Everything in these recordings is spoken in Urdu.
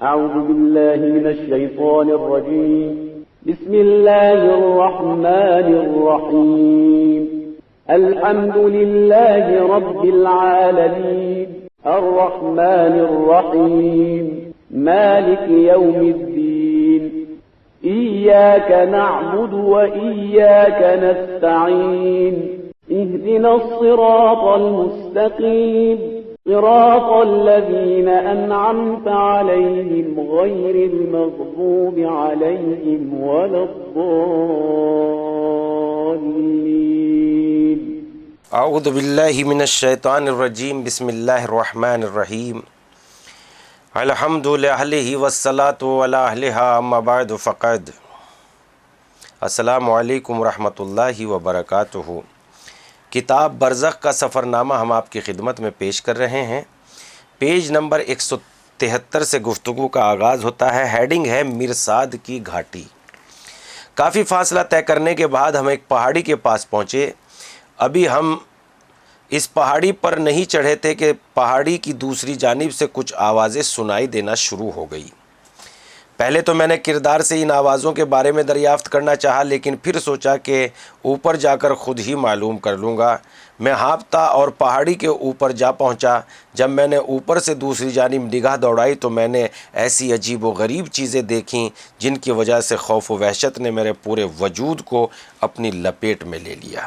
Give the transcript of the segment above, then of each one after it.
أعوذ بالله من الشيطان الرجيم. بسم الله الرحمن الرحيم. الحمد لله رب العالمين الرحمن الرحيم مالك يوم الدين. إياك نعبد وإياك نستعين. اهدنا الصراط المستقيم صراط الذين أنعمت عليهم غير المغضوب عليهم ولا الضالين. اعوذ باللہ من الشیطان الرجیم. بسم اللہ الرحمن الرحیم. الحمد للہ والصلاة علی اہلہا اما بعد فقد. السلام علیکم ورحمۃ اللہ وبرکاتہ. کتاب برزخ کا سفر نامہ ہم آپ کی خدمت میں پیش کر رہے ہیں. پیج نمبر 173 سے گفتگو کا آغاز ہوتا ہے. ہیڈنگ ہے مرصاد کی گھاٹی. کافی فاصلہ طے کرنے کے بعد ہم ایک پہاڑی کے پاس پہنچے. ابھی ہم اس پہاڑی پر نہیں چڑھے تھے کہ پہاڑی کی دوسری جانب سے کچھ آوازیں سنائی دینا شروع ہو گئی. پہلے تو میں نے کردار سے ان آوازوں کے بارے میں دریافت کرنا چاہا، لیکن پھر سوچا کہ اوپر جا کر خود ہی معلوم کر لوں گا. میں ہانپتا اور پہاڑی کے اوپر جا پہنچا. جب میں نے اوپر سے دوسری جانب نگاہ دوڑائی تو میں نے ایسی عجیب و غریب چیزیں دیکھیں جن کی وجہ سے خوف و وحشت نے میرے پورے وجود کو اپنی لپیٹ میں لے لیا.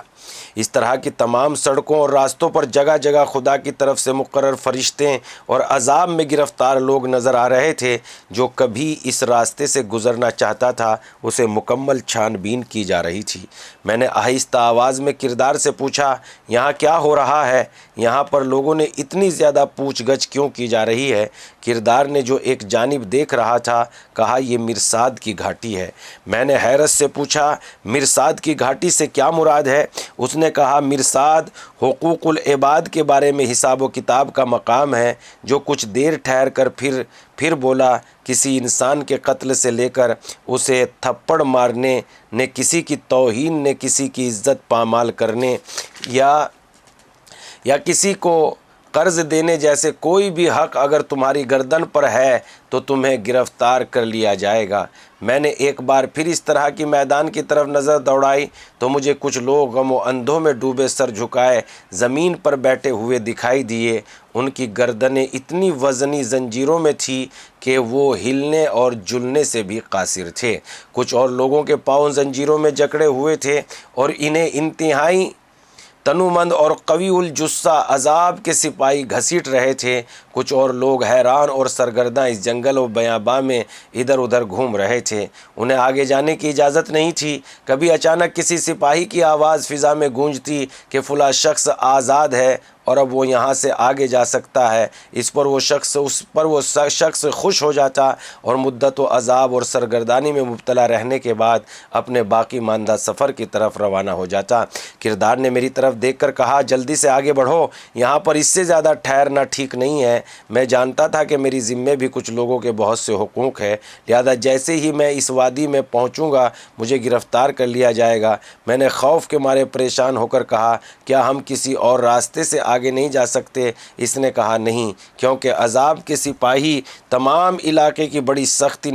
اس طرح کی تمام سڑکوں اور راستوں پر جگہ جگہ خدا کی طرف سے مقرر فرشتے اور عذاب میں گرفتار لوگ نظر آ رہے تھے. جو کبھی اس راستے سے گزرنا چاہتا تھا اسے مکمل چھان بین کی جا رہی تھی. میں نے آہستہ آواز میں کردار سے پوچھا، یہاں کیا ہو رہا ہے؟ یہاں پر لوگوں نے اتنی زیادہ پوچھ گچھ کیوں کی جا رہی ہے؟ کردار نے جو ایک جانب دیکھ رہا تھا کہا، یہ مرصاد کی گھاٹی ہے. میں نے حیرت سے پوچھا، مرصاد کی گھاٹی سے کیا مراد ہے؟ اس نے کہا، مرصاد حقوق العباد کے بارے میں حساب و کتاب کا مقام ہے. جو کچھ دیر ٹھہر کر پھر بولا، کسی انسان کے قتل سے لے کر اسے تھپڑ مارنے نے، کسی کی توہین نے، کسی کی عزت پامال کرنے یا کسی کو قرض دینے جیسے کوئی بھی حق اگر تمہاری گردن پر ہے تو تمہیں گرفتار کر لیا جائے گا. میں نے ایک بار پھر اس طرح کی میدان کی طرف نظر دوڑائی تو مجھے کچھ لوگ غم و اندھوں میں ڈوبے سر جھکائے زمین پر بیٹھے ہوئے دکھائی دیے. ان کی گردنیں اتنی وزنی زنجیروں میں تھی کہ وہ ہلنے اور جلنے سے بھی قاصر تھے. کچھ اور لوگوں کے پاؤں زنجیروں میں جکڑے ہوئے تھے اور انہیں انتہائی تنومند اور قوی الجثہ عذاب کے سپاہی گھسیٹ رہے تھے. کچھ اور لوگ حیران اور سرگرداں اس جنگل و بیاباں میں ادھر ادھر گھوم رہے تھے. انہیں آگے جانے کی اجازت نہیں تھی. کبھی اچانک کسی سپاہی کی آواز فضا میں گونجتی کہ فلاں شخص آزاد ہے اور اب وہ یہاں سے آگے جا سکتا ہے. اس پر وہ شخص خوش ہو جاتا اور مدت و عذاب اور سرگردانی میں مبتلا رہنے کے بعد اپنے باقی ماندہ سفر کی طرف روانہ ہو جاتا. کردار نے میری طرف دیکھ کر کہا، جلدی سے آگے بڑھو، یہاں پر اس سے زیادہ ٹھہرنا ٹھیک نہیں ہے. میں جانتا تھا کہ میری ذمے بھی کچھ لوگوں کے بہت سے حقوق ہے، لہذا جیسے ہی میں اس وادی میں پہنچوں گا مجھے گرفتار کر لیا جائے گا. میں نے خوف کے مارے پریشان ہو کر کہا، کیا ہم کسی اور راستے سے آگے نہیں جا سکتے؟ اس نے کہا، نہیں، کیونکہ عذاب کے سپاہی تمام علاقے کی بڑی سخت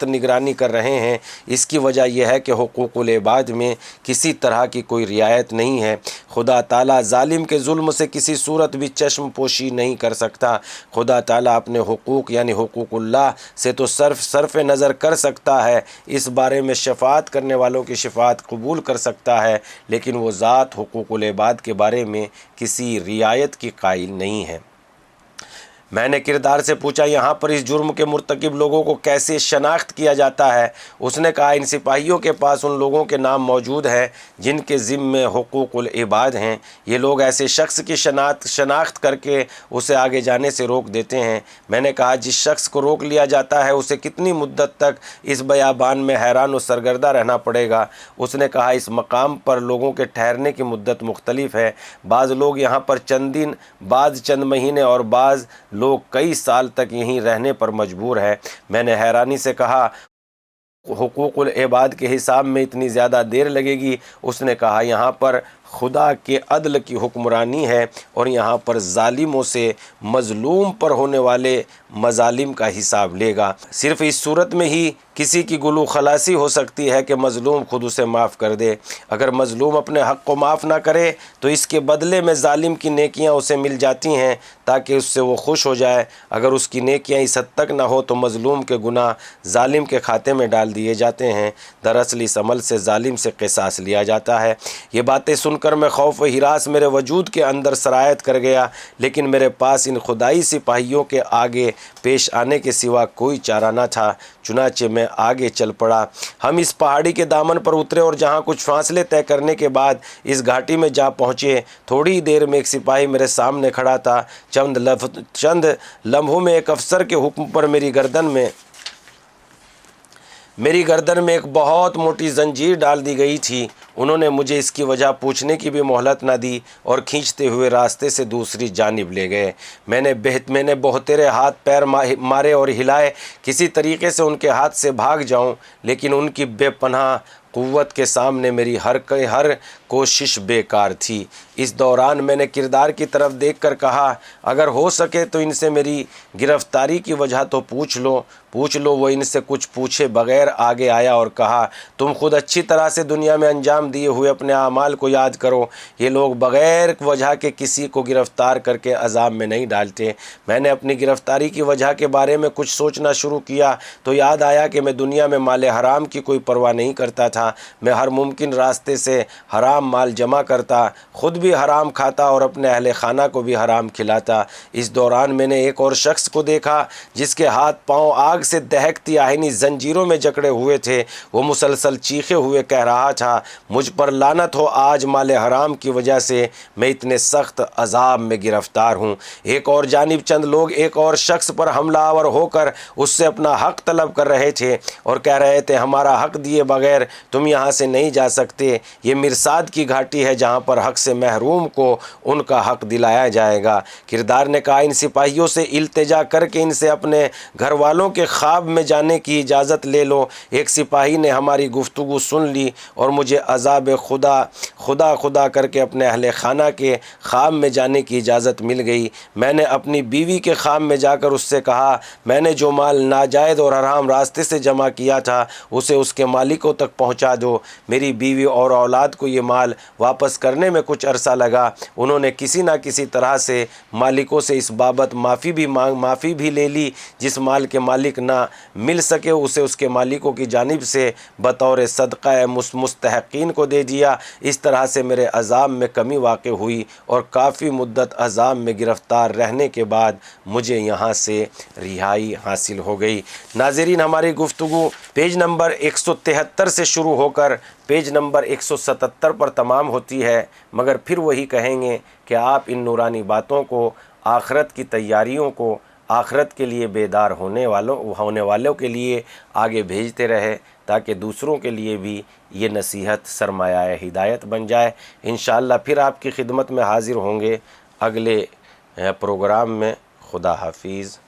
نگرانی کر رہے ہیں. اس کی وجہ یہ ہے کہ حقوق العباد میں کسی طرح کی کوئی رعایت نہیں ہے. خدا تعالیٰ ظالم کے ظلم سے کسی صورت بھی چشم پوشی نہیں کر سکتا. خدا تعالیٰ اپنے حقوق یعنی حقوق اللہ سے تو صرف نظر کر سکتا ہے، اس بارے میں شفاعت کرنے والوں کی شفاعت قبول کر سکتا ہے، لیکن وہ ذات حقوق العباد کے بارے میں کسی رعایت کی قائل نہیں ہے. میں نے کردار سے پوچھا، یہاں پر اس جرم کے مرتکب لوگوں کو کیسے شناخت کیا جاتا ہے؟ اس نے کہا، ان سپاہیوں کے پاس ان لوگوں کے نام موجود ہیں جن کے ذمے حقوق العباد ہیں. یہ لوگ ایسے شخص کی شناخت کر کے اسے آگے جانے سے روک دیتے ہیں. میں نے کہا، جس شخص کو روک لیا جاتا ہے اسے کتنی مدت تک اس بیابان میں حیران و سرگردہ رہنا پڑے گا؟ اس نے کہا، اس مقام پر لوگوں کے ٹھہرنے کی مدت مختلف ہے. بعض لوگ یہاں پر چند دن، بعض چند مہینے اور بعض لوگ کئی سال تک یہیں رہنے پر مجبور ہے. میں نے حیرانی سے کہا، حقوق العباد کے حساب میں اتنی زیادہ دیر لگے گی؟ اس نے کہا، یہاں پر خدا کے عدل کی حکمرانی ہے اور یہاں پر ظالموں سے مظلوم پر ہونے والے مظالم کا حساب لے گا۔ صرف اس صورت میں ہی کسی کی گلو خلاصی ہو سکتی ہے کہ مظلوم خود اسے معاف کر دے۔ اگر مظلوم اپنے حق کو معاف نہ کرے تو اس کے بدلے میں ظالم کی نیکیاں اسے مل جاتی ہیں تاکہ اس سے وہ خوش ہو جائے۔ اگر اس کی نیکیاں اس حد تک نہ ہو تو مظلوم کے گناہ ظالم کے کھاتے میں ڈال دیے جاتے ہیں۔ دراصل اس عمل سے ظالم سے قصاص لیا جاتا ہے۔ یہ باتیں سن کر میں خوف و ہراس میرے وجود کے اندر سرایت کر گیا، لیکن میرے پاس ان خدائی سپاہیوں کے آگے پیش آنے کے سوا کوئی چارہ نہ تھا۔ چنانچہ میں آگے چل پڑا۔ ہم اس پہاڑی کے دامن پر اترے اور جہاں کچھ فاصلے طے کرنے کے بعد اس گھاٹی میں جا پہنچے۔ تھوڑی دیر میں ایک سپاہی میرے سامنے کھڑا تھا۔ چند لمحوں میں ایک افسر کے حکم پر میری گردن میں ایک بہت موٹی زنجیر ڈال دی گئی تھی۔ انہوں نے مجھے اس کی وجہ پوچھنے کی بھی مہلت نہ دی اور کھینچتے ہوئے راستے سے دوسری جانب لے گئے۔ میں نے بہترے ہاتھ پیر مارے اور ہلائے، کسی طریقے سے ان کے ہاتھ سے بھاگ جاؤں، لیکن ان کی بے پناہ قوت کے سامنے میری ہر کوشش بیکار تھی۔ اس دوران میں نے کردار کی طرف دیکھ کر کہا، اگر ہو سکے تو ان سے میری گرفتاری کی وجہ تو پوچھ لو۔ وہ ان سے کچھ پوچھے بغیر آگے آیا اور کہا، تم خود اچھی طرح سے دنیا میں انجام دیے ہوئے اپنے اعمال کو یاد کرو۔ یہ لوگ بغیر وجہ کے کسی کو گرفتار کر کے عذاب میں نہیں ڈالتے۔ میں نے اپنی گرفتاری کی وجہ کے بارے میں کچھ سوچنا شروع کیا تو یاد آیا کہ میں دنیا میں مال حرام کی کوئی پرواہ نہیں کرتا تھا۔ میں ہر ممکن راستے سے حرام مال جمع کرتا، خود بھی حرام کھاتا اور اپنے اہل خانہ کو بھی حرام کھلاتا۔ اس دوران میں نے ایک اور شخص کو دیکھا جس کے ہاتھ پاؤں آگ سے دہکتی آہنی زنجیروں میں جکڑے ہوئے تھے۔ وہ مسلسل چیخے ہوئے کہہ رہا تھا، مجھ پر لعنت ہو، آج مال حرام کی وجہ سے میں اتنے سخت عذاب میں گرفتار ہوں۔ ایک اور جانب چند لوگ ایک اور شخص پر حملہ آور ہو کر اس سے اپنا حق طلب کر رہے تھے اور کہہ رہے تھے، ہمارا حق دیے بغیر تم یہاں سے نہیں جا سکتے۔ یہ مرصاد کی گھاٹی ہے جہاں پر حق سے محروم کو ان کا حق دلایا جائے گا۔ کردار نے کہا، ان سپاہیوں سے التجا کر کے ان سے اپنے گھر والوں کے خواب میں جانے کی اجازت لے لو۔ ایک سپاہی نے ہماری گفتگو سن لی اور مجھے عذاب خدا کر کے اپنے اہل خانہ کے خواب میں جانے کی اجازت مل گئی۔ میں نے اپنی بیوی کے خواب میں جا کر اس سے کہا، میں نے جو مال ناجائز اور حرام راستے سے جمع کیا تھا اسے اس کے مالکوں تک پہنچا دو۔ میری بیوی اور اولاد کو یہ مال واپس کرنے میں کچھ عرصہ لگا۔ انہوں نے کسی نہ کسی طرح سے مالکوں سے اس بابت معافی بھی لے لی۔ جس مال کے مالک نہ مل سکے اسے اس کے مالکوں کی جانب سے بطور صدقہ مستحقین کو دے دیا۔ اس طرح سے میرے عذاب میں کمی واقع ہوئی اور کافی مدت عذاب میں گرفتار رہنے کے بعد مجھے یہاں سے رہائی حاصل ہو گئی۔ ناظرین، ہماری گفتگو پیج نمبر 173 سے شروع ہو کر پیج نمبر 177 پر تمام ہوتی ہے، مگر پھر وہی کہیں گے کہ آپ ان نورانی باتوں کو، آخرت کی تیاریوں کو، آخرت کے لیے بیدار ہونے والوں کے لیے آگے بھیجتے رہے تاکہ دوسروں کے لیے بھی یہ نصیحت سرمایہ ہدایت بن جائے۔ انشاءاللہ پھر آپ کی خدمت میں حاضر ہوں گے اگلے پروگرام میں۔ خدا حافظ۔